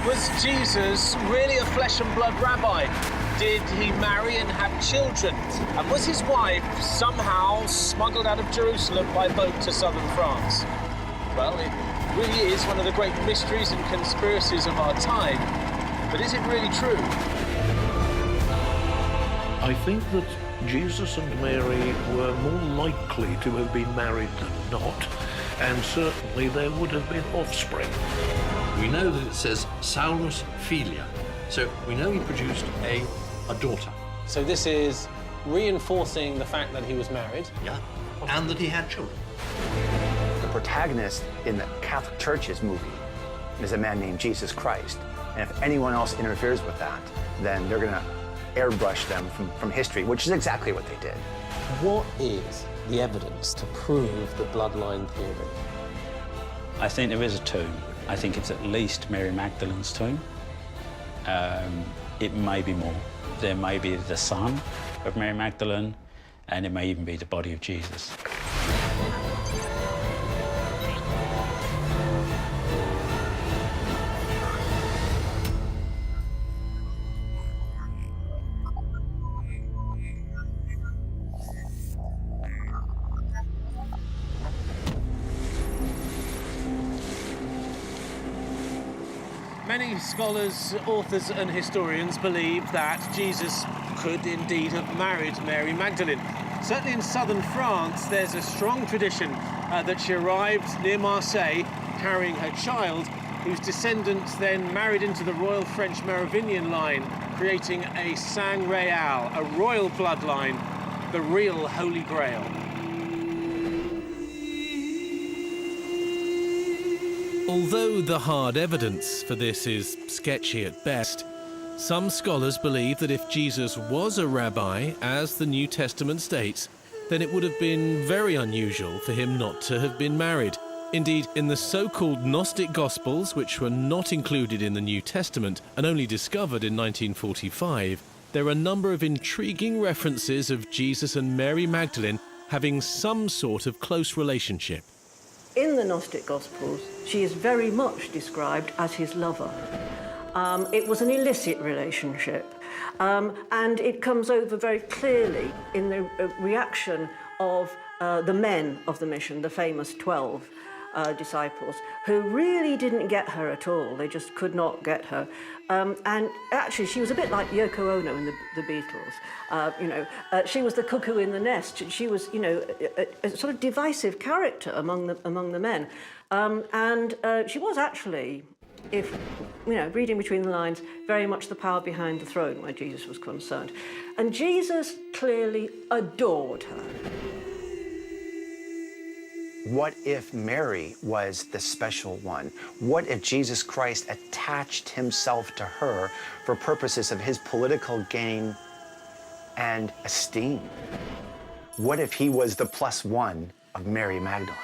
Was Jesus really a flesh and blood rabbi? Did he marry and have children? And was his wife somehow smuggled out of Jerusalem by boat to southern France? Well, it really is one of the great mysteries and conspiracies of our time. But is it really true? I think that Jesus and Mary were more likely to have been married than not, and certainly there would have been offspring. We know that it says Saulus Filia, so we know he produced a daughter. So this is reinforcing the fact that he was married? Yeah, and that he had children. The protagonist in the Catholic Church's movie is a man named Jesus Christ, and if anyone else interferes with that, then they're going to airbrush them from history, which is exactly what they did. What is the evidence to prove the bloodline theory? I think there is a tomb. I think it's at least Mary Magdalene's tomb. It may be more. There may be the son of Mary Magdalene, and it may even be the body of Jesus. Many scholars, authors and historians believe that Jesus could indeed have married Mary Magdalene. Certainly in southern France, there's a strong tradition that she arrived near Marseille carrying her child, whose descendants then married into the royal French Merovingian line, creating a sang royal, a royal bloodline, the real Holy Grail. Although the hard evidence for this is sketchy at best, some scholars believe that if Jesus was a rabbi, as the New Testament states, then it would have been very unusual for him not to have been married. Indeed, in the so-called Gnostic Gospels, which were not included in the New Testament and only discovered in 1945, there are a number of intriguing references of Jesus and Mary Magdalene having some sort of close relationship. In the Gnostic Gospels, she is very much described as his lover. It was an illicit relationship, and it comes over very clearly in the reaction of the men of the mission, the famous 12 disciples, who really didn't get her at all. They just could not get her. And actually, she was a bit like Yoko Ono in the Beatles. She was the cuckoo in the nest. She was, a sort of divisive character among the men. And she was actually, if, reading between the lines, very much the power behind the throne where Jesus was concerned. And Jesus clearly adored her. What if Mary was the special one? What if Jesus Christ attached himself to her for purposes of his political gain and esteem? What if he was the +1 of Mary Magdalene?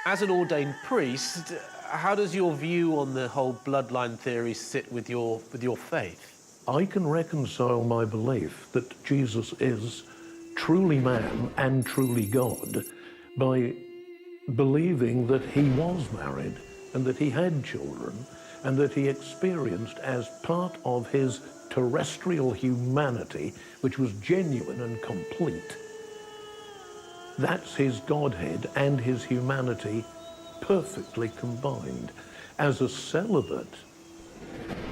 As an ordained priest, how does your view on the whole bloodline theory sit with your faith? I can reconcile my belief that Jesus is truly man and truly God by believing that he was married and that he had children and that he experienced as part of his terrestrial humanity, which was genuine and complete. That's his Godhead and his humanity perfectly combined. As a celibate,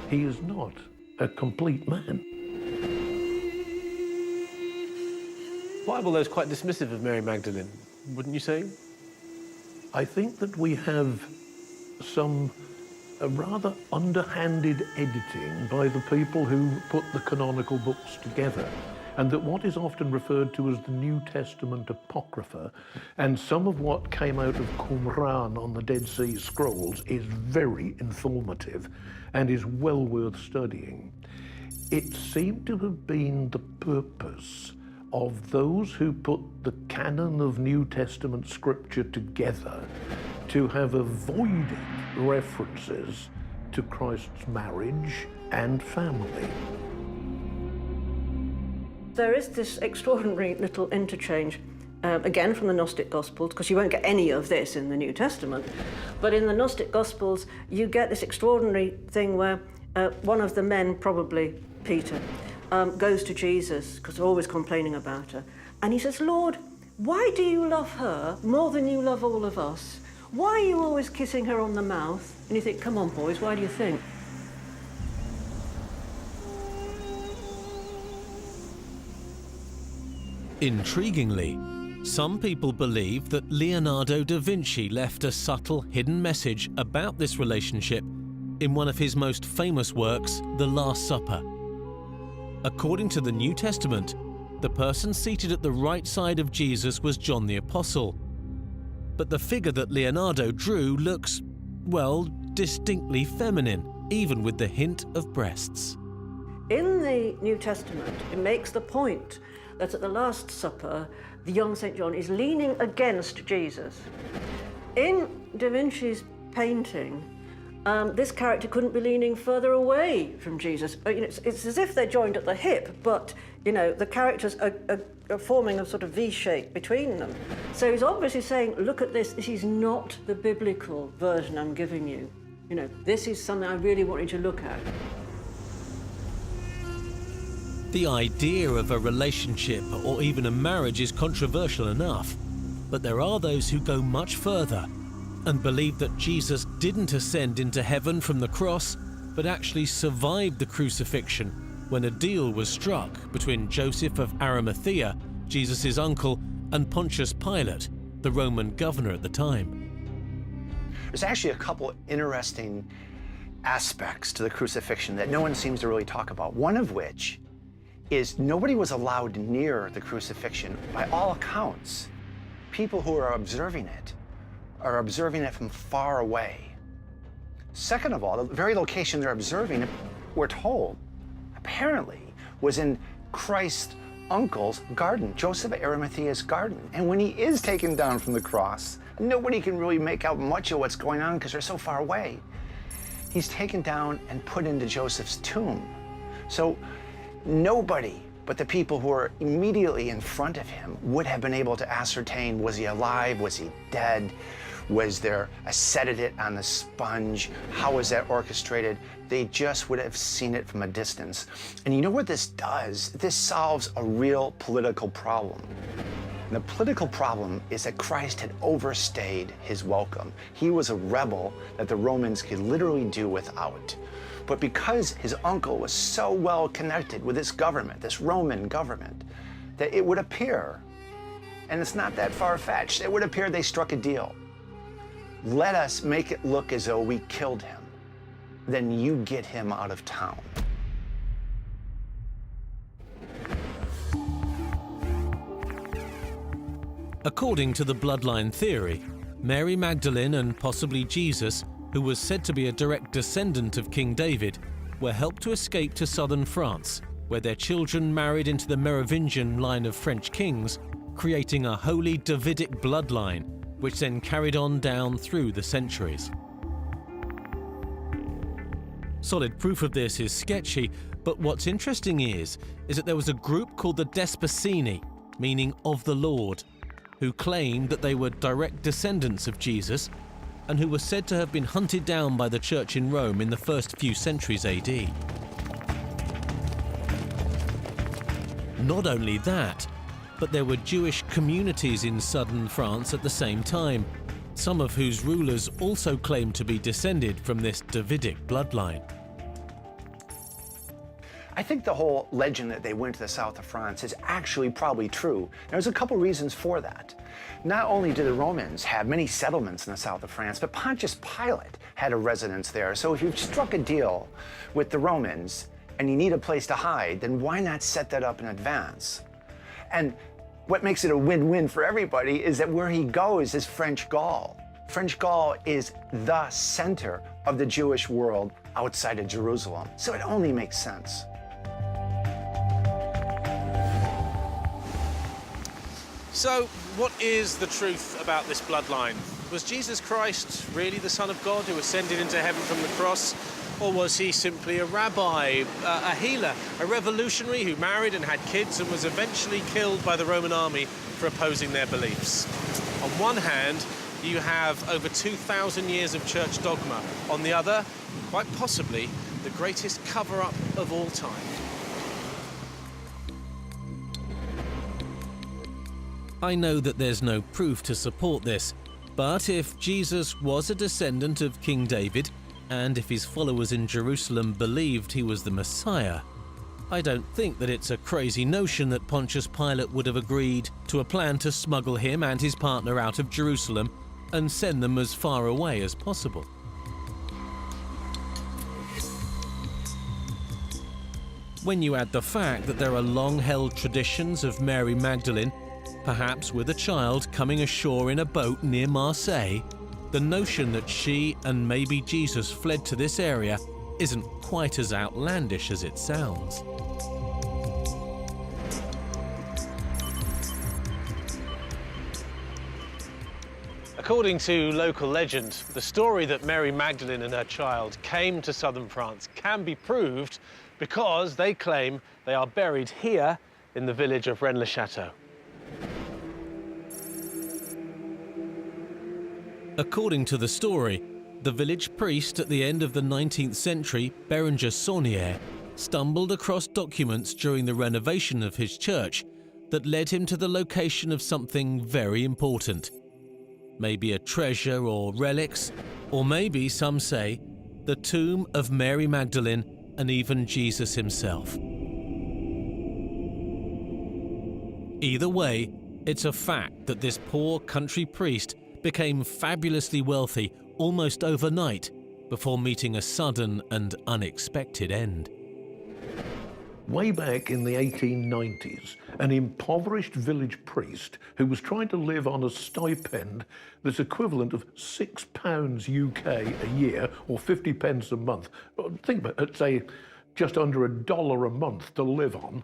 he is not a complete man. The Bible, though, is quite dismissive of Mary Magdalene, wouldn't you say? I think that we have some rather underhanded editing by the people who put the canonical books together, and that what is often referred to as the New Testament Apocrypha, and some of what came out of Qumran on the Dead Sea Scrolls is very informative and is well worth studying. It seemed to have been the purpose of those who put the canon of New Testament scripture together to have avoided references to Christ's marriage and family. There is this extraordinary little interchange again from the Gnostic Gospels, because you won't get any of this in the New Testament, but in the Gnostic Gospels you get this extraordinary thing where one of the men, probably Peter, goes to Jesus, because they're always complaining about her, and he says, "Lord, why do you love her more than you love all of us? Why are you always kissing her on the mouth?" And you think, come on boys, why do you think? Intriguingly, some people believe that Leonardo da Vinci left a subtle hidden message about this relationship in one of his most famous works, The Last Supper. According to the New Testament, the person seated at the right side of Jesus was John the Apostle. But the figure that Leonardo drew looks, well, distinctly feminine, even with the hint of breasts. In the New Testament, it makes the point that at the Last Supper, the young St. John is leaning against Jesus. In Da Vinci's painting, this character couldn't be leaning further away from Jesus. It's as if they're joined at the hip, but the characters are forming a sort of V shape between them. So he's obviously saying, look at this, this is not the biblical version I'm giving you. This is something I really want you to look at. The idea of a relationship or even a marriage is controversial enough, but there are those who go much further and believe that Jesus didn't ascend into heaven from the cross, but actually survived the crucifixion when a deal was struck between Joseph of Arimathea, Jesus' uncle, and Pontius Pilate, the Roman governor at the time. There's actually a couple interesting aspects to the crucifixion that no one seems to really talk about. One of which is nobody was allowed near the crucifixion. By all accounts, people who are observing it from far away. Second of all, the very location they're observing it, we're told, apparently, was in Christ's uncle's garden, Joseph of Arimathea's garden. And when he is taken down from the cross, nobody can really make out much of what's going on because they're so far away. He's taken down and put into Joseph's tomb. So nobody but the people who are immediately in front of him would have been able to ascertain, was he alive, was he dead, was there a sedative on the sponge, how was that orchestrated? They just would have seen it from a distance. And you know what this does? This solves a real political problem. And the political problem is that Christ had overstayed his welcome. He was a rebel that the Romans could literally do without. But because his uncle was so well connected with this government, this Roman government, that it would appear, and it's not that far-fetched, it would appear they struck a deal. Let us make it look as though we killed him. Then you get him out of town. According to the bloodline theory, Mary Magdalene and possibly Jesus, who was said to be a direct descendant of King David, were helped to escape to southern France, where their children married into the Merovingian line of French kings, creating a holy Davidic bloodline, which then carried on down through the centuries. Solid proof of this is sketchy, but what's interesting is that there was a group called the Despacini, meaning of the Lord, who claimed that they were direct descendants of Jesus and who were said to have been hunted down by the church in Rome in the first few centuries AD. Not only that, but there were Jewish communities in southern France at the same time, some of whose rulers also claimed to be descended from this Davidic bloodline. I think the whole legend that they went to the south of France is actually probably true. There's a couple reasons for that. Not only did the Romans have many settlements in the south of France, but Pontius Pilate had a residence there. So if you've struck a deal with the Romans and you need a place to hide, then why not set that up in advance? And what makes it a win-win for everybody is that where he goes is French Gaul. French Gaul is the center of the Jewish world outside of Jerusalem. So it only makes sense. So, what is the truth about this bloodline? Was Jesus Christ really the Son of God who ascended into heaven from the cross? Or was he simply a rabbi, a healer, a revolutionary who married and had kids and was eventually killed by the Roman army for opposing their beliefs. On one hand, you have over 2,000 years of church dogma. On the other, quite possibly, the greatest cover-up of all time. I know that there's no proof to support this, but if Jesus was a descendant of King David, and if his followers in Jerusalem believed he was the Messiah, I don't think that it's a crazy notion that Pontius Pilate would have agreed to a plan to smuggle him and his partner out of Jerusalem and send them as far away as possible. When you add the fact that there are long-held traditions of Mary Magdalene, perhaps with a child, coming ashore in a boat near Marseille, the notion that she and maybe Jesus fled to this area isn't quite as outlandish as it sounds. According to local legend, the story that Mary Magdalene and her child came to southern France can be proved because they claim they are buried here in the village of Rennes-le-Château. According to the story, the village priest at the end of the 19th century, Berenger Saunier, stumbled across documents during the renovation of his church that led him to the location of something very important. Maybe a treasure or relics, or maybe, some say, the tomb of Mary Magdalene and even Jesus himself. Either way, it's a fact that this poor country priest became fabulously wealthy almost overnight before meeting a sudden and unexpected end. Way back in the 1890s, an impoverished village priest who was trying to live on a stipend that's equivalent of £6 UK a year or 50 pence a month. Think about it, say just under $1 a month to live on,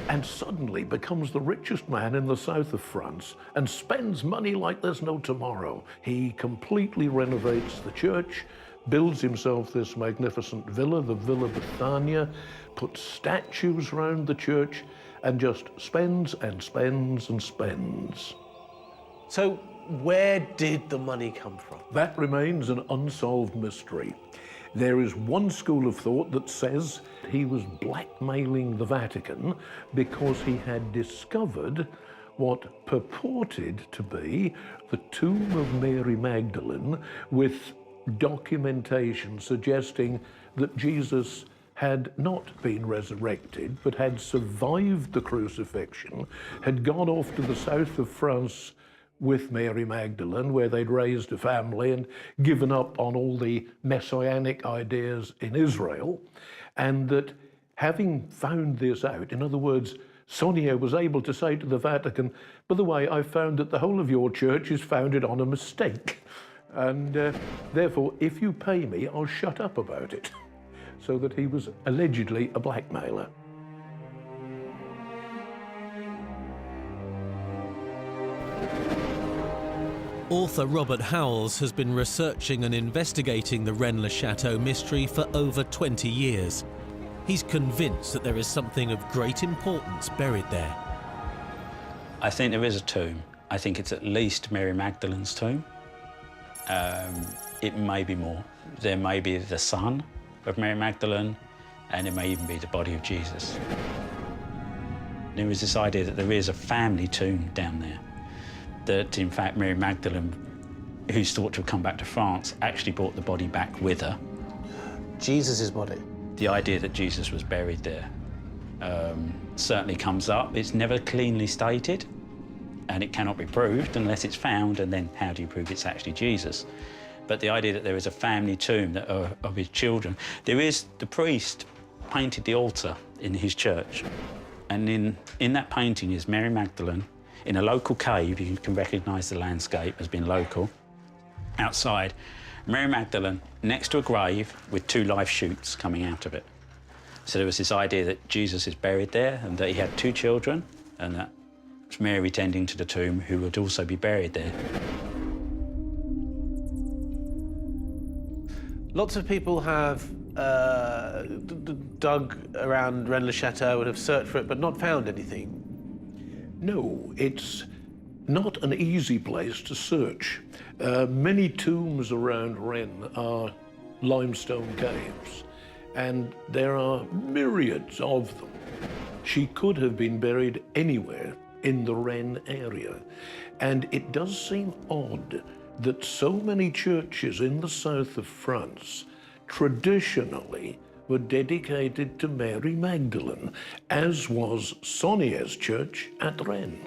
and suddenly becomes the richest man in the south of France and spends money like there's no tomorrow. He completely renovates the church, builds himself this magnificent villa, the Villa Bethania, puts statues round the church, and just spends and spends and spends. So where did the money come from? That remains an unsolved mystery. There is one school of thought that says he was blackmailing the Vatican because he had discovered what purported to be the tomb of Mary Magdalene with documentation suggesting that Jesus had not been resurrected, but had survived the crucifixion, had gone off to the south of France with Mary Magdalene, where they'd raised a family and given up on all the messianic ideas in Israel, and that having found this out, in other words, Saunier was able to say to the Vatican, by the way, I found that the whole of your church is founded on a mistake, and therefore, if you pay me, I'll shut up about it. So that he was allegedly a blackmailer. Author Robert Howells has been researching and investigating the Rennes-le-Château mystery for over 20 years. He's convinced that there is something of great importance buried there. I think there is a tomb. I think it's at least Mary Magdalene's tomb. It may be more. There may be the son of Mary Magdalene, and it may even be the body of Jesus. There is this idea that there is a family tomb down there, that in fact Mary Magdalene, who's thought to have come back to France, actually brought the body back with her. Jesus' body? The idea that Jesus was buried there certainly comes up. It's never cleanly stated, and it cannot be proved unless it's found, and then how do you prove it's actually Jesus? But the idea that there is a family tomb of his children. There is, the priest painted the altar in his church, and in that painting is Mary Magdalene in a local cave. You can recognise the landscape as being local. Outside, Mary Magdalene next to a grave with two live shoots coming out of it. So there was this idea that Jesus is buried there and that he had two children, and that it's Mary tending to the tomb who would also be buried there. Lots of people have dug around Rennes-le-Château and have searched for it, but not found anything. No, it's not an easy place to search. Many tombs around Rennes are limestone caves, and there are myriads of them. She could have been buried anywhere in the Rennes area, and it does seem odd that so many churches in the south of France traditionally were dedicated to Mary Magdalene, as was Saunière's church at Rennes.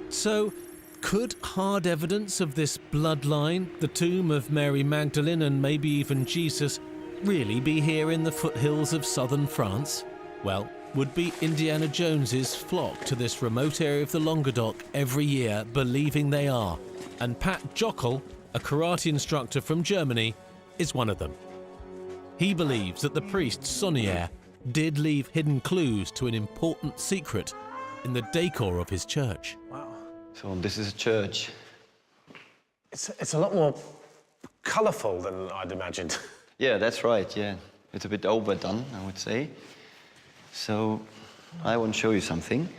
So, could hard evidence of this bloodline, the tomb of Mary Magdalene and maybe even Jesus, really be here in the foothills of southern France? Well, would-be Indiana Joneses flock to this remote area of the Languedoc every year, believing they are. And Pat Jockel, a karate instructor from Germany, is one of them. He believes that the priest Saunière did leave hidden clues to an important secret in the decor of his church. Wow. So this is a church. It's a lot more colourful than I'd imagined. Yeah, that's right, yeah. It's a bit overdone, I would say. So I want to show you something.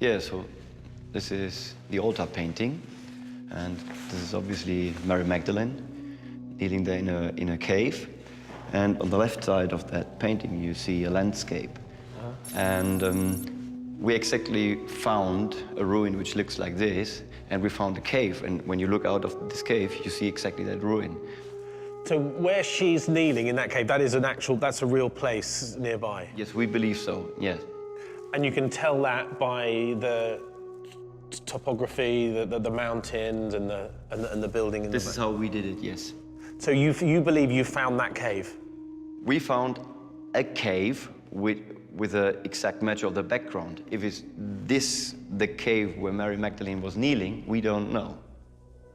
Yeah, so this is the altar painting, and this is obviously Mary Magdalene kneeling there in a cave. And on the left side of that painting, you see a landscape. And we exactly found a ruin which looks like this, and we found a cave. And when you look out of this cave, you see exactly that ruin. So where she's kneeling in that cave, that's a real place nearby? Yes, we believe so, yes. And you can tell that by the topography, the mountains and the building. This is how we did it, yes. So you believe you found that cave? We found a cave with an exact match of the background. If it's this the cave where Mary Magdalene was kneeling, we don't know.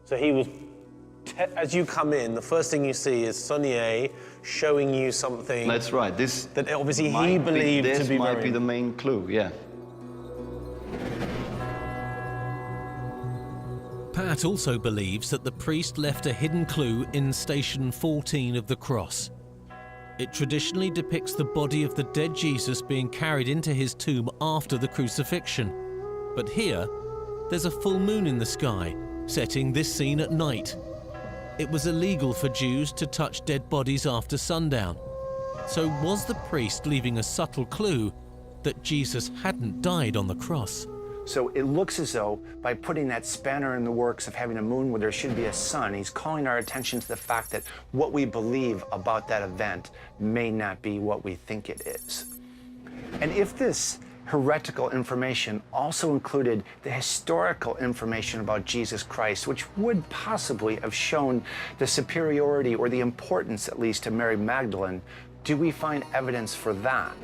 So he was, as you come in, the first thing you see is Saunière showing you something. That's right. That obviously he believed to be This might be the main clue, yeah. Pat also believes that the priest left a hidden clue in Station 14 of the cross. It traditionally depicts the body of the dead Jesus being carried into his tomb after the crucifixion. But here, there's a full moon in the sky, setting this scene at night. It was illegal for Jews to touch dead bodies after sundown. So was the priest leaving a subtle clue that Jesus hadn't died on the cross? So it looks as though by putting that spanner in the works of having a moon where there should be a sun, he's calling our attention to the fact that what we believe about that event may not be what we think it is. And if this heretical information also included the historical information about Jesus Christ, which would possibly have shown the superiority or the importance, at least, to Mary Magdalene, do we find evidence for that?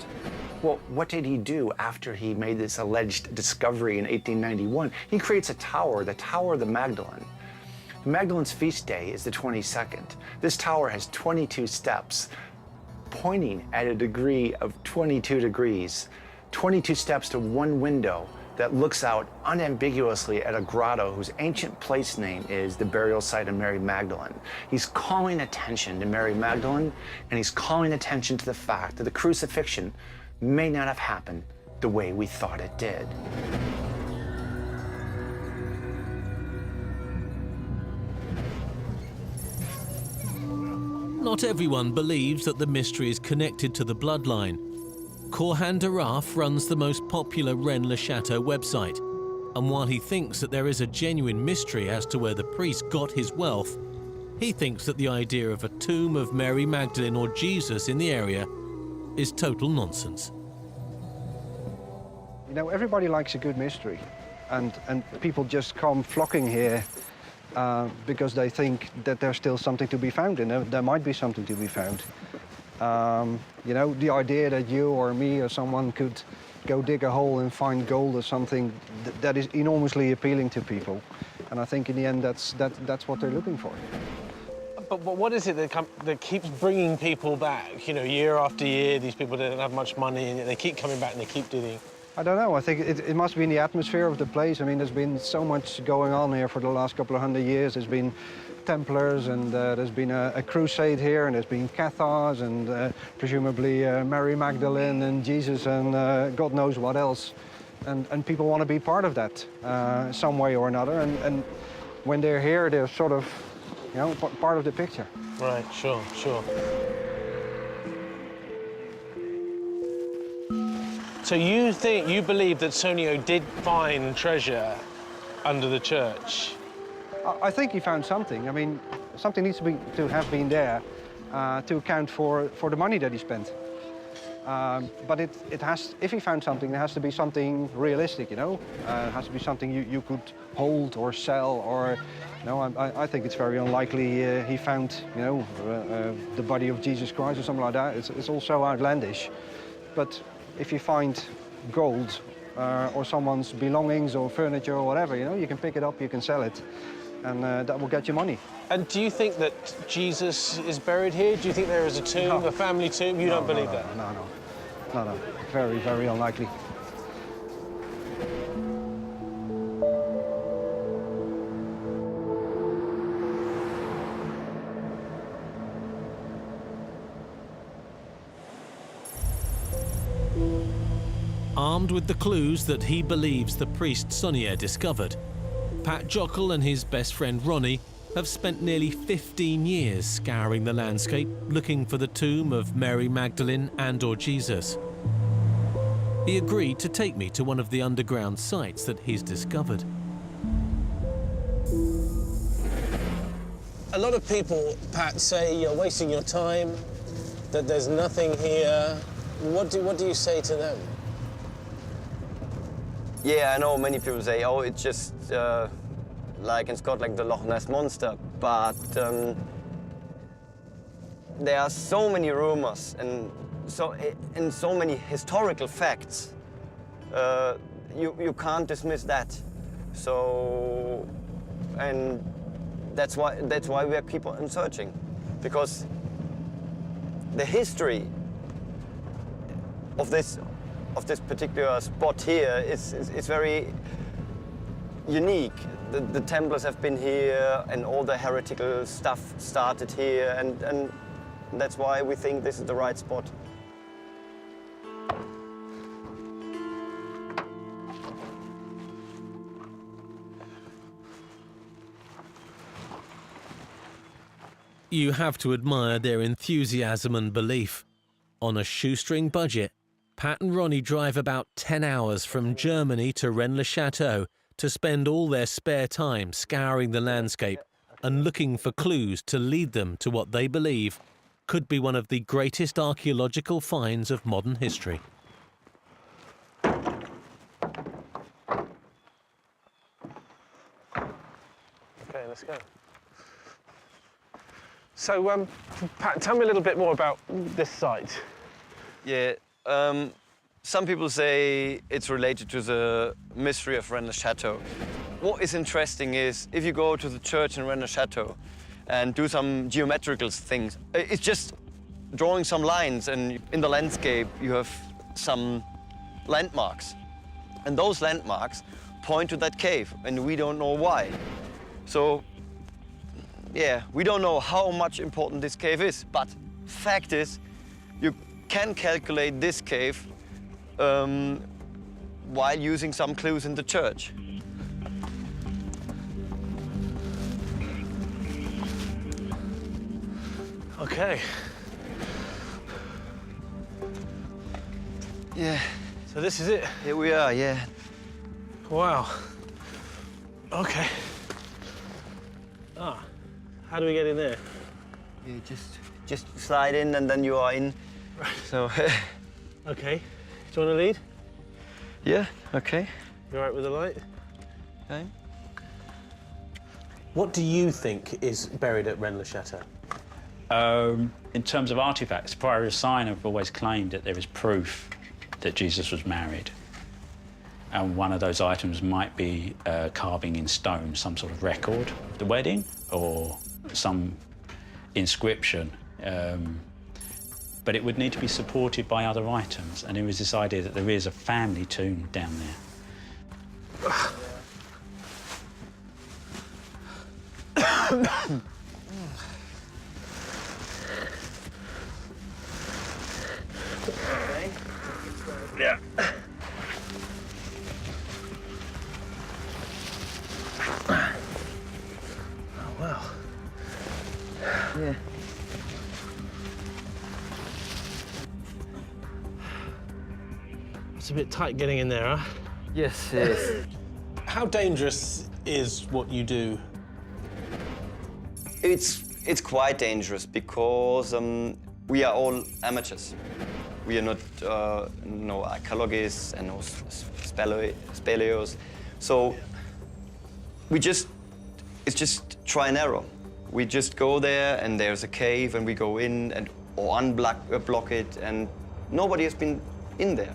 Well, what did he do after he made this alleged discovery in 1891? He creates a tower, the Tower of the Magdalene. The Magdalene's feast day is the 22nd. This tower has 22 steps, pointing at a degree of 22 degrees. 22 steps to one window that looks out unambiguously at a grotto whose ancient place name is the burial site of Mary Magdalene. He's calling attention to Mary Magdalene, and he's calling attention to the fact that the crucifixion may not have happened the way we thought it did. Not everyone believes that the mystery is connected to the bloodline. Corhan Daraf runs the most popular Rennes-le-Château website, and while he thinks that there is a genuine mystery as to where the priest got his wealth, he thinks that the idea of a tomb of Mary Magdalene or Jesus in the area is total nonsense. You know, everybody likes a good mystery, and people just come flocking here because they think that there's still something to be found, and there might be something to be found. You know, the idea that you or me or someone could go dig a hole and find gold or something, that is enormously appealing to people. And I think in the end, that's what they're looking for. But what is it that keeps bringing people back? You know, year after year, these people don't have much money, and they keep coming back and they keep digging. I don't know. I think it must be in the atmosphere of the place. I mean, there's been so much going on here for the last couple of 100 years. There's been Templars, and there's been a crusade here, and there's been Cathars, and presumably Mary Magdalene and Jesus, and God knows what else. And people want to be part of that some way or another. And when they're here, they're sort of, you know, part of the picture. Right, sure, sure. So you believe that Sonio did find treasure under the church? I think he found something. I mean, something needs to have been there to account for the money that he spent. But it has, if he found something, there has to be something realistic, you know? It has to be something you could hold or sell, or, you know, I think it's very unlikely he found, you know, the body of Jesus Christ or something like that. It's all so outlandish. But if you find gold or someone's belongings or furniture or whatever, you know, you can pick it up, you can sell it, and that will get you money. And do you think that Jesus is buried here? Do you think there is a tomb, a family tomb? You don't believe that? No. Very, very unlikely. Armed with the clues that he believes the priest Sonio discovered, Pat Jockle and his best friend Ronnie have spent nearly 15 years scouring the landscape looking for the tomb of Mary Magdalene and/or Jesus. He agreed to take me to one of the underground sites that he's discovered. A lot of people, Pat, say you're wasting your time, that there's nothing here. What do you say to them? Yeah, I know many people say, oh, it's just like in Scotland, like the Loch Ness Monster, but there are so many rumors and so many historical facts. You can't dismiss that. So, and that's why we keep on searching, because the history of this particular spot here is very unique. The Templars have been here, and all the heretical stuff started here, and that's why we think this is the right spot. You have to admire their enthusiasm and belief. On a shoestring budget, Pat and Ronnie drive about 10 hours from Germany to Rennes-le-Château to spend all their spare time scouring the landscape and looking for clues to lead them to what they believe could be one of the greatest archaeological finds of modern history. Okay, let's go. So, Pat, tell me a little bit more about this site. Yeah, some people say it's related to the mystery of Rennes-le-Château. What is interesting is if you go to the church in Rennes-le-Château and do some geometrical things, it's just drawing some lines, and in the landscape you have some landmarks. And those landmarks point to that cave, and we don't know why. So, yeah, we don't know how much important this cave is, but fact is, you can calculate this cave while using some clues in the church. Okay. Yeah. So this is it? Here we are, yeah. Wow. Okay. Ah, how do we get in there? You just slide in and then you are in. Right. So. Okay. Do you want to lead? Yeah, okay. You all right with the light? Okay. What do you think is buried at Rennes-le-Château? In terms of artifacts, Prior Sign have always claimed that there is proof that Jesus was married. And one of those items might be carving in stone some sort of record of the wedding or some inscription. but it would need to be supported by other items, and there is this idea that there is a family tomb down there. Yeah. Oh, wow. Yeah. It's a bit tight getting in there, huh? Yes, yes. How dangerous is what you do? It's quite dangerous because we are all amateurs. We are not no archaeologists and no speleos. So it's just try and error. We just go there and there's a cave and we go in and or block it, and nobody has been in there.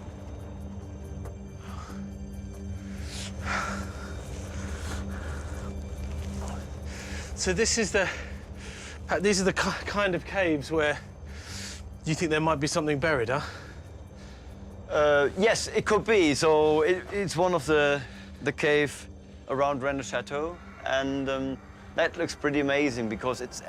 So these are the kind of caves where you think there might be something buried, huh? Yes, it could be. So it's one of the cave around Rennes Chateau, and that looks pretty amazing because it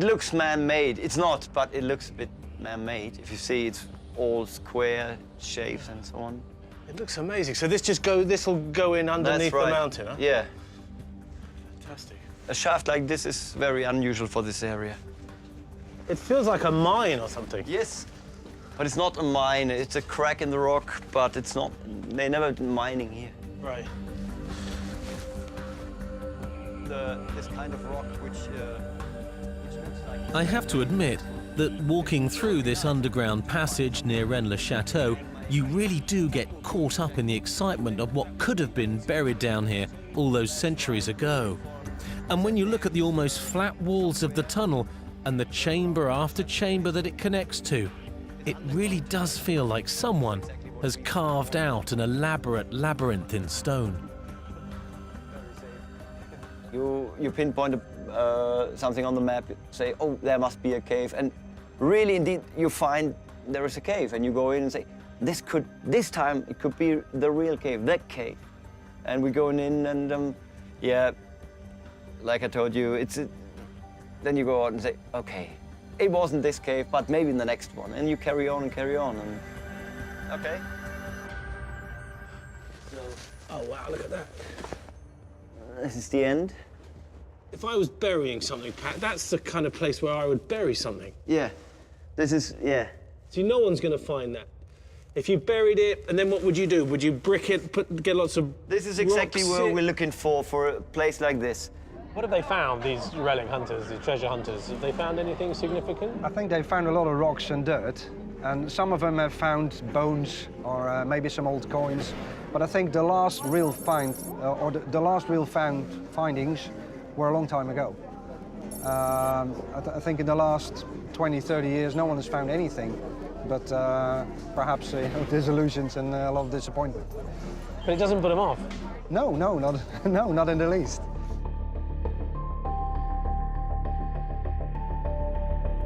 looks man-made. It's not, but it looks a bit man-made. If you see, it's all square shapes and so on. It looks amazing. So this will go in underneath the mountain, huh? Yeah. Fantastic. A shaft like this is very unusual for this area. It feels like a mine or something. Yes, but it's not a mine. It's a crack in the rock, but it's not. They never been mining here. Right. This kind of rock, which looks like. I have to admit that walking through this underground passage near Rennes-le-Château, you really do get caught up in the excitement of what could have been buried down here all those centuries ago. And when you look at the almost flat walls of the tunnel and the chamber after chamber that it connects to, it really does feel like someone has carved out an elaborate labyrinth in stone. You pinpoint something on the map, say, oh, there must be a cave, and really, indeed, you find there is a cave, and you go in and say, this time it could be the real cave, that cave. And we go in and yeah, like I told you, then you go out and say, okay, it wasn't this cave, but maybe in the next one. And you carry on and carry on. And okay. Oh, wow, look at that. This is the end. If I was burying something, Pat, that's the kind of place where I would bury something. Yeah, this is, yeah. See, no one's going to find that. If you buried it, and then what would you do? Would you brick it, get lots of This is exactly rocks where we're looking for a place like this. What have they found, these relic hunters, the treasure hunters? Have they found anything significant? I think they found a lot of rocks and dirt, and some of them have found bones or maybe some old coins. But I think the last real find, the last real findings were a long time ago. I think in the last 20, 30 years, no one has found anything, but perhaps disillusions and a lot of disappointment. But it doesn't put them off? No, not in the least.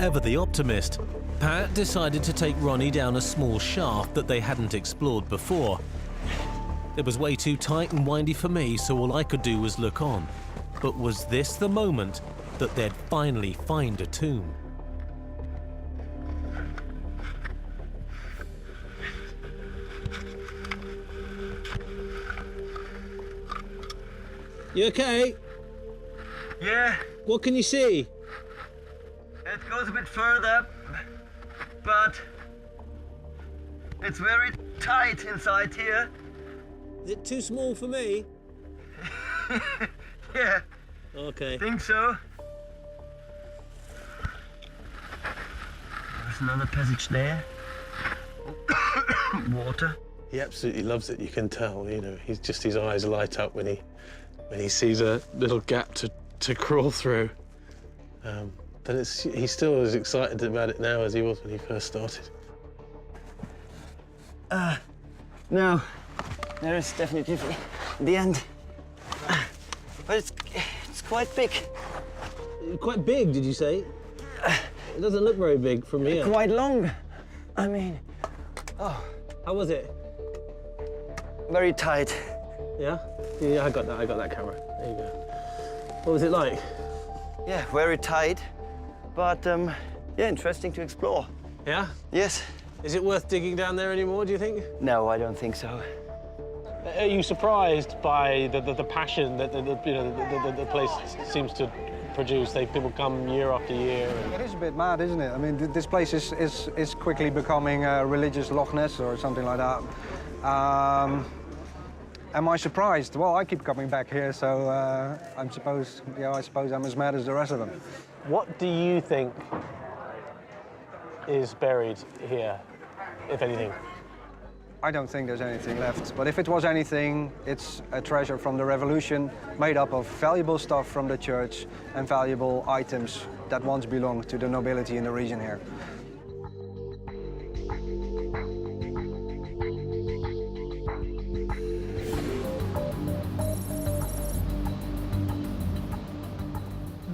Ever the optimist, Pat decided to take Ronnie down a small shaft that they hadn't explored before. It was way too tight and windy for me, so all I could do was look on. But was this the moment that they'd finally find a tomb? You okay? Yeah. What can you see? It goes a bit further, but it's very tight inside here. Is it too small for me? Yeah. Okay. I think so. There's another passage there. Water. He absolutely loves it, you can tell, you know. His eyes light up when he sees a little gap to crawl through. But he's still as excited about it now as he was when he first started. No, there is definitely the end. But it's quite big. Quite big, did you say? It doesn't look very big from here. Quite long. I mean, How was it? very tight. Yeah? Yeah, I got that camera. There you go. What was it like? Yeah, very tight, but yeah, interesting to explore. Yeah? Yes. Is it worth digging down there anymore, do you think? No, I don't think so. Are you surprised by the passion that the place seems to produce? People come year after year. It is a bit mad, isn't it? I mean, this place is quickly becoming a religious Loch Ness or something like that. Am I surprised? Well, I keep coming back here, so I suppose I'm as mad as the rest of them. What do you think is buried here, if anything? I don't think there's anything left, but if it was anything, it's a treasure from the revolution made up of valuable stuff from the church and valuable items that once belonged to the nobility in the region here.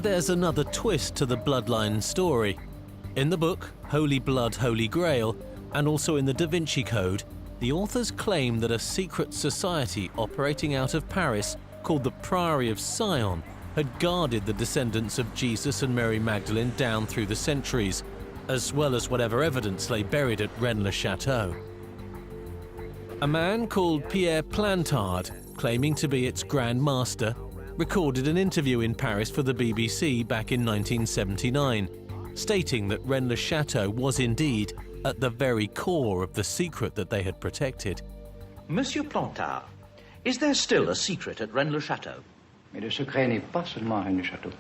There's another twist to the bloodline story. In the book, Holy Blood, Holy Grail, and also in the Da Vinci Code, the authors claim that a secret society operating out of Paris called the Priory of Sion had guarded the descendants of Jesus and Mary Magdalene down through the centuries, as well as whatever evidence lay buried at Rennes-le-Château. A man called Pierre Plantard, claiming to be its Grand Master, recorded an interview in Paris for the BBC back in 1979, stating that Rennes-le-Château was indeed at the very core of the secret that they had protected. Monsieur Plantard, is there still a secret at Rennes-le-Château? Mais le secret n'est pas seulement à Rennes-le-Château.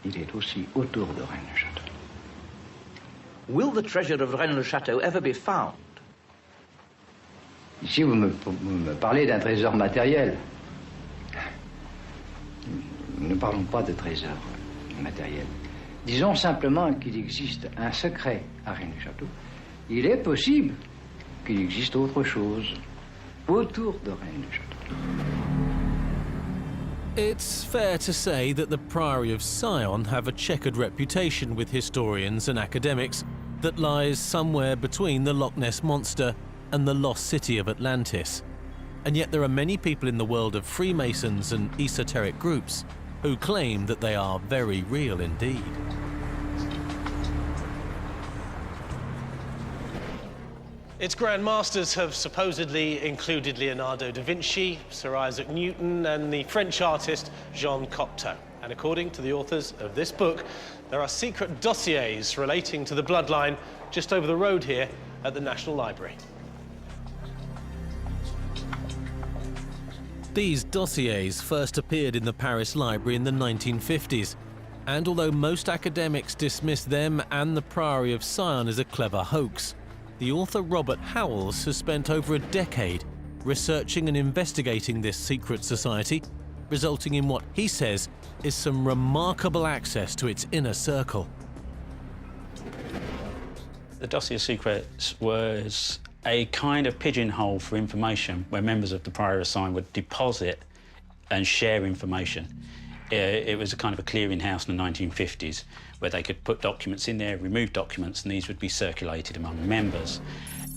Il est aussi autour de Rennes-le-Château. Will the treasure of Rennes-le-Château ever be found? Ici, vous me parlez d'un trésor matériel. Nous ne parlons pas de trésor matériel. Disons simplement qu'il existe un secret à Rennes-le-Château. Il est possible qu'il existe autre chose autour de Rennes-le-Château. It's fair to say that the Priory of Sion have a checkered reputation with historians and academics that lies somewhere between the Loch Ness Monster and the lost city of Atlantis. And yet there are many people in the world of Freemasons and esoteric groups who claim that they are very real indeed. Its Grand Masters have supposedly included Leonardo da Vinci, Sir Isaac Newton, and the French artist Jean Cocteau. And according to the authors of this book, there are secret dossiers relating to the bloodline just over the road here at the National Library. These dossiers first appeared in the Paris Library in the 1950s, and although most academics dismiss them and the Priory of Sion as a clever hoax, the author Robert Howells has spent over a decade researching and investigating this secret society, resulting in what he says is some remarkable access to its inner circle. The dossier secrets was a kind of pigeonhole for information where members of the Priory of Sion would deposit and share information. It was a kind of a clearinghouse in the 1950s where they could put documents in there, remove documents, and these would be circulated among members.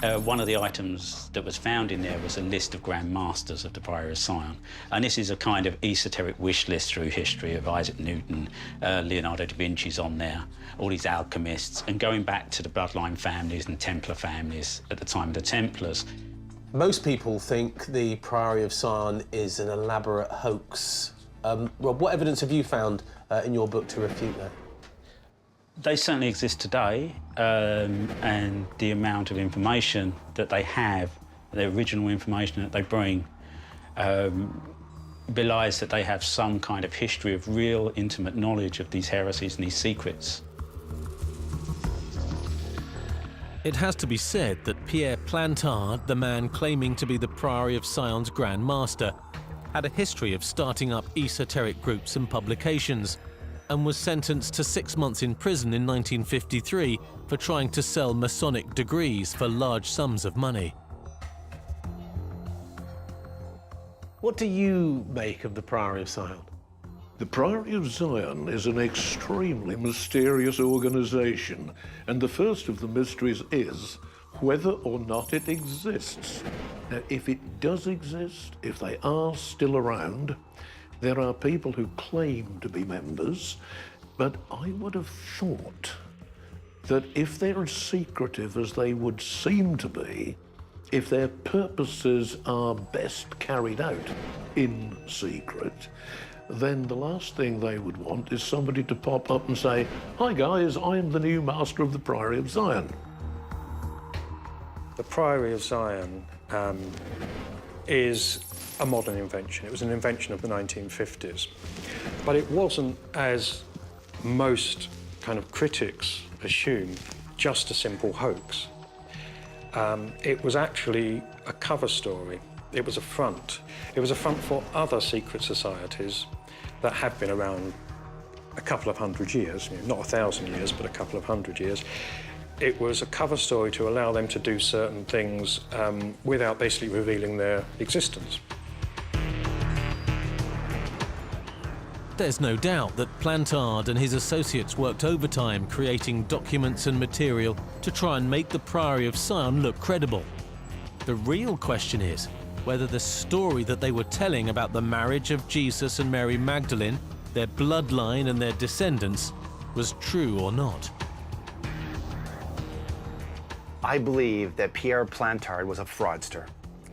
One of the items that was found in there was a list of Grand Masters of the Priory of Sion. And this is a kind of esoteric wish list through history of Isaac Newton, Leonardo da Vinci's on there, all these alchemists, and going back to the bloodline families and Templar families at the time of the Templars. Most people think the Priory of Sion is an elaborate hoax. Rob, what evidence have you found in your book to refute that? They certainly exist today, and the amount of information that they have, the original information that they bring, belies that they have some kind of history of real intimate knowledge of these heresies and these secrets. It has to be said that Pierre Plantard, the man claiming to be the Priory of Sion's Grand Master, had a history of starting up esoteric groups and publications, and was sentenced to 6 months in prison in 1953 for trying to sell Masonic degrees for large sums of money. What do you make of the Priory of Sion? The Priory of Zion is an extremely mysterious organization, and the first of the mysteries is whether or not it exists. Now, if it does exist, if they are still around, there are people who claim to be members, but I would have thought that if they're as secretive as they would seem to be, if their purposes are best carried out in secret, then the last thing they would want is somebody to pop up and say, "Hi guys, I'm the new master of the Priory of Zion." The Priory of Zion is a modern invention. It was an invention of the 1950s. But it wasn't, as most kind of critics assume, just a simple hoax. It was actually a cover story. It was a front. It was a front for other secret societies that have been around a couple of hundred years, not 1,000 years, but a couple of hundred years. It was a cover story to allow them to do certain things without basically revealing their existence. There's no doubt that Plantard and his associates worked overtime creating documents and material to try and make the Priory of Zion look credible. The real question is whether the story that they were telling about the marriage of Jesus and Mary Magdalene, their bloodline and their descendants, was true or not. I believe that Pierre Plantard was a fraudster,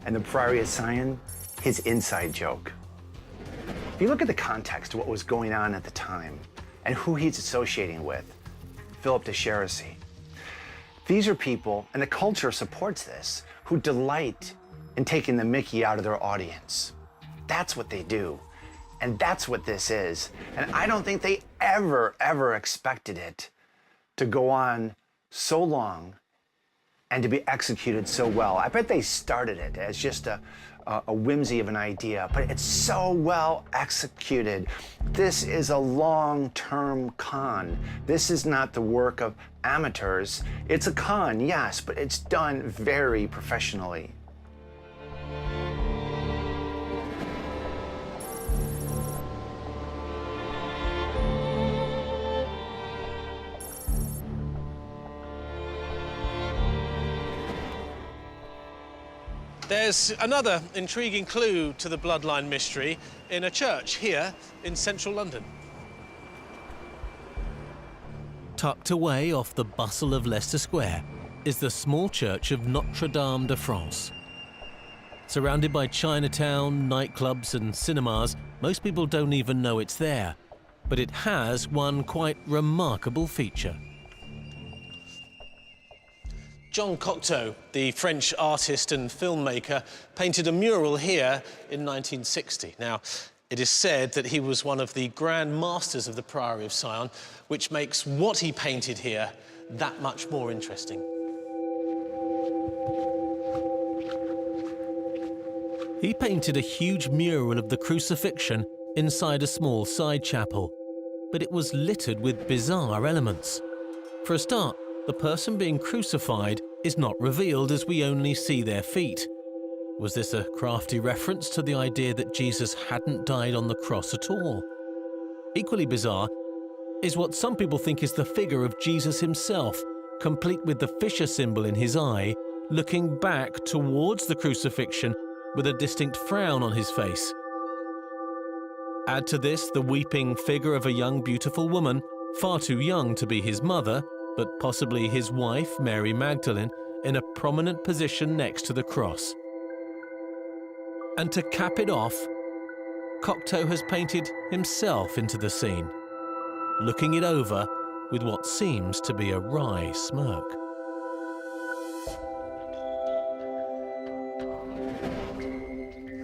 and the Priory of Zion, his inside joke. If you look at the context of what was going on at the time and who he's associating with, Philip de Cherici, these are people, and the culture supports this, who delight in taking the mickey out of their audience. That's what they do, and that's what this is. And I don't think they ever expected it to go on so long and to be executed so well. I bet they started it as just a whimsy of an idea, but it's so well executed. This is a long-term con. This is not the work of amateurs. It's a con, yes, but it's done very professionally. There's another intriguing clue to the bloodline mystery in a church here in central London. Tucked away off the bustle of Leicester Square is the small church of Notre Dame de France. Surrounded by Chinatown, nightclubs and cinemas, most people don't even know it's there. But it has one quite remarkable feature. Jean Cocteau, the French artist and filmmaker, painted a mural here in 1960. Now, it is said that he was one of the grand masters of the Priory of Zion, which makes what he painted here that much more interesting. He painted a huge mural of the crucifixion inside a small side chapel, but it was littered with bizarre elements. For a start, the person being crucified is not revealed as we only see their feet. Was this a crafty reference to the idea that Jesus hadn't died on the cross at all? Equally bizarre is what some people think is the figure of Jesus himself, complete with the fisher symbol in his eye, looking back towards the crucifixion with a distinct frown on his face. Add to this the weeping figure of a young, beautiful woman, far too young to be his mother, but possibly his wife, Mary Magdalene, in a prominent position next to the cross. And to cap it off, Cocteau has painted himself into the scene, looking it over with what seems to be a wry smirk.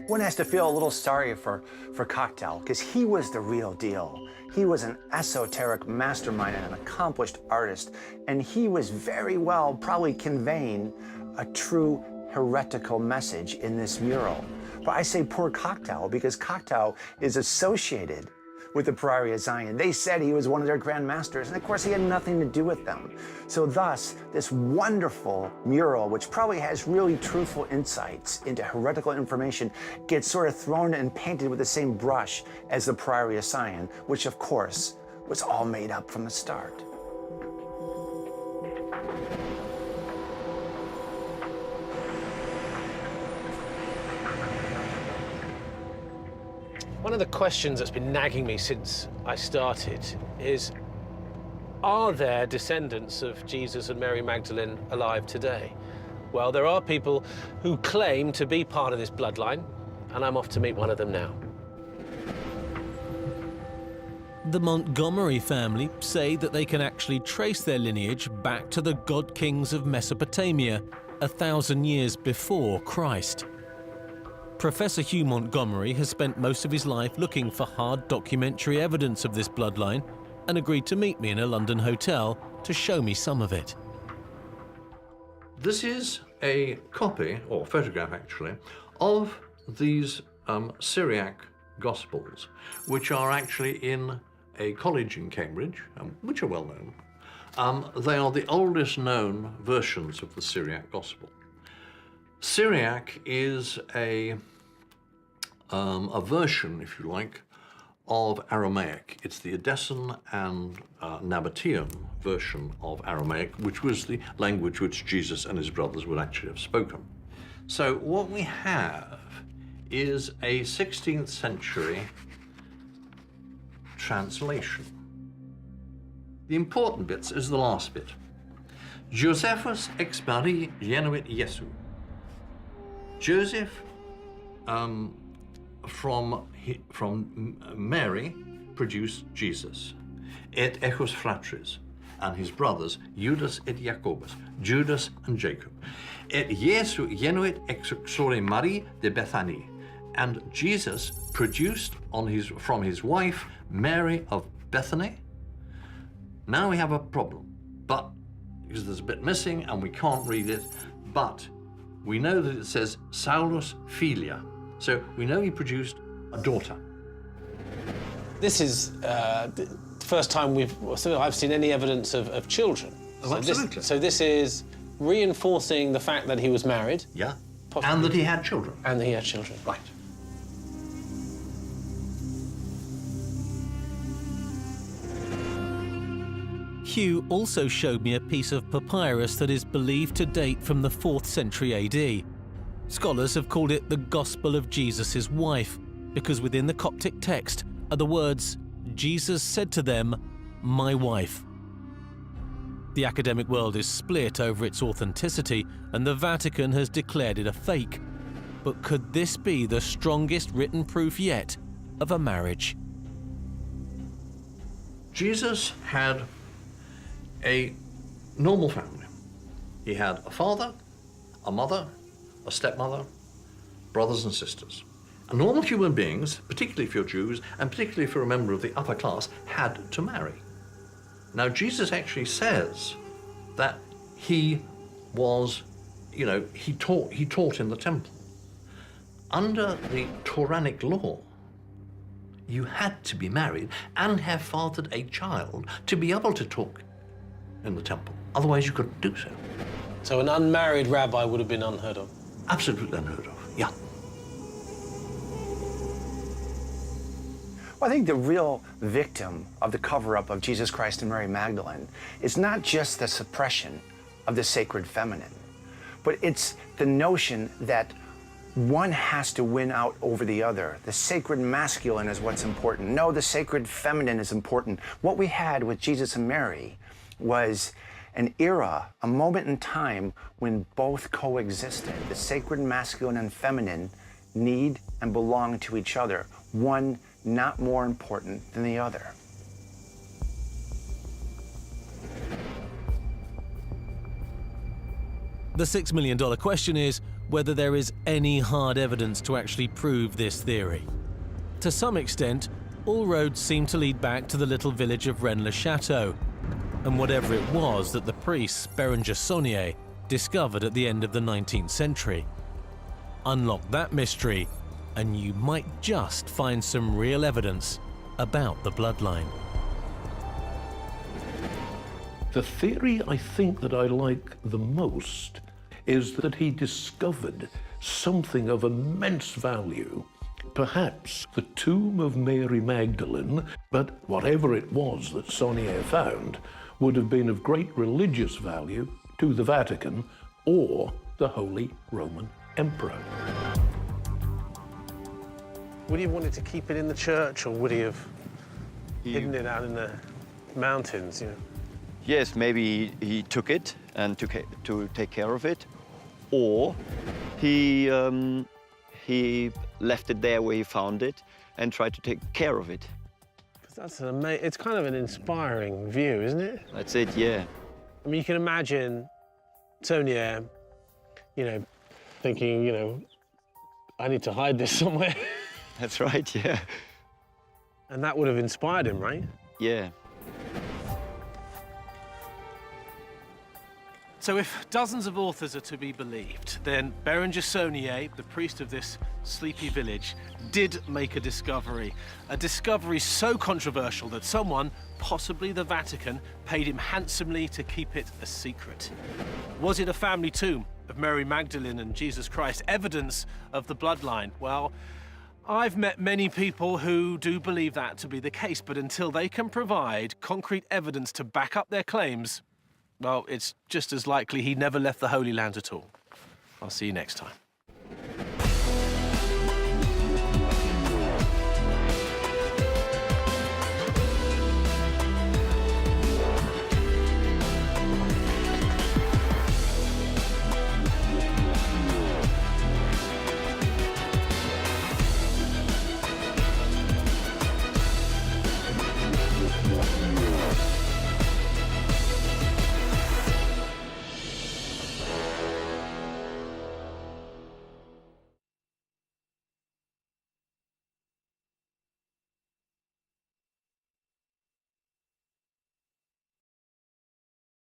One has to feel a little sorry for Cocteau, because he was the real deal. He was an esoteric mastermind and an accomplished artist, and he was very well probably conveying a true heretical message in this mural. But I say poor Cocteau because Cocteau is associated with the Priory of Zion. They said he was one of their grand masters, and of course he had nothing to do with them. So thus, this wonderful mural, which probably has really truthful insights into heretical information, gets sort of thrown and painted with the same brush as the Priory of Zion, which of course was all made up from the start. One of the questions that's been nagging me since I started is, are there descendants of Jesus and Mary Magdalene alive today? Well, there are people who claim to be part of this bloodline, and I'm off to meet one of them now. The Montgomery family say that they can actually trace their lineage back to the god kings of Mesopotamia 1,000 years before Christ. Professor Hugh Montgomery has spent most of his life looking for hard documentary evidence of this bloodline and agreed to meet me in a London hotel to show me some of it. This is a copy, or photograph actually, of these Syriac Gospels, which are actually in a college in Cambridge, which are well known. They are the oldest known versions of the Syriac Gospel. Syriac is a version, if you like, of Aramaic. It's the Edessan and Nabatean version of Aramaic, which was the language which Jesus and his brothers would actually have spoken. So what we have is a 16th century translation. The important bits is the last bit. Josephus ex Marie genuit Jesu. Joseph from Mary produced Jesus. Et echos fratris, and his brothers Judas et Jacobus, Judas and Jacob. Et Jesu genuit ex uxore Marie de Bethany, and Jesus produced from his wife Mary of Bethany. Now we have a problem, but because there's a bit missing and we can't read it, but we know that it says Saulus Filia, so we know he produced a daughter. This is the first time I've seen any evidence of children. Oh, absolutely. So this is reinforcing the fact that he was married. Yeah, possibly, and that he had children. And that he had children. Right. Hugh also showed me a piece of papyrus that is believed to date from the 4th century AD. Scholars have called it the Gospel of Jesus' wife, because within the Coptic text are the words, Jesus said to them, my wife. The academic world is split over its authenticity, and the Vatican has declared it a fake. But could this be the strongest written proof yet of a marriage? Jesus had a normal family. He had a father, a mother, a stepmother, brothers and sisters. And normal human beings, particularly if you're Jews, and particularly if you're a member of the upper class, had to marry. Now, Jesus actually says that he was, he taught in the temple. Under the Toranic law, you had to be married and have fathered a child to be able to talk in the temple. Otherwise, you couldn't do so. So an unmarried rabbi would have been unheard of? Absolutely unheard of, yeah. Well, I think the real victim of the cover-up of Jesus Christ and Mary Magdalene is not just the suppression of the sacred feminine, but it's the notion that one has to win out over the other. The sacred masculine is what's important. No, the sacred feminine is important. What we had with Jesus and Mary was an era, a moment in time when both coexisted. The sacred masculine and feminine need and belong to each other, one not more important than the other. The $6 million question is whether there is any hard evidence to actually prove this theory. To some extent, all roads seem to lead back to the little village of Rennes-le-Château, and whatever it was that the priest Berenger Saunier discovered at the end of the 19th century. Unlock that mystery, and you might just find some real evidence about the bloodline. The theory I think that I like the most is that he discovered something of immense value, perhaps the tomb of Mary Magdalene, but whatever it was that Saunier found would have been of great religious value to the Vatican or the Holy Roman Emperor. Would he have wanted to keep it in the church, or would he have hidden it out in the mountains, you know? Yes, maybe he took it and to take care of it, or he left it there where he found it and tried to take care of it. That's an amazing. It's kind of an inspiring view, isn't it? That's it, yeah. I mean, you can imagine Saunier, you know, thinking, you know, I need to hide this somewhere. That's right, yeah. And that would have inspired him, right? Yeah. So if dozens of authors are to be believed, then Berenger Saunier, the priest of this sleepy village, did make a discovery so controversial that someone, possibly the Vatican, paid him handsomely to keep it a secret. Was it a family tomb of Mary Magdalene and Jesus Christ, evidence of the bloodline? Well, I've met many people who do believe that to be the case, but until they can provide concrete evidence to back up their claims, well, it's just as likely he never left the Holy Land at all. I'll see you next time.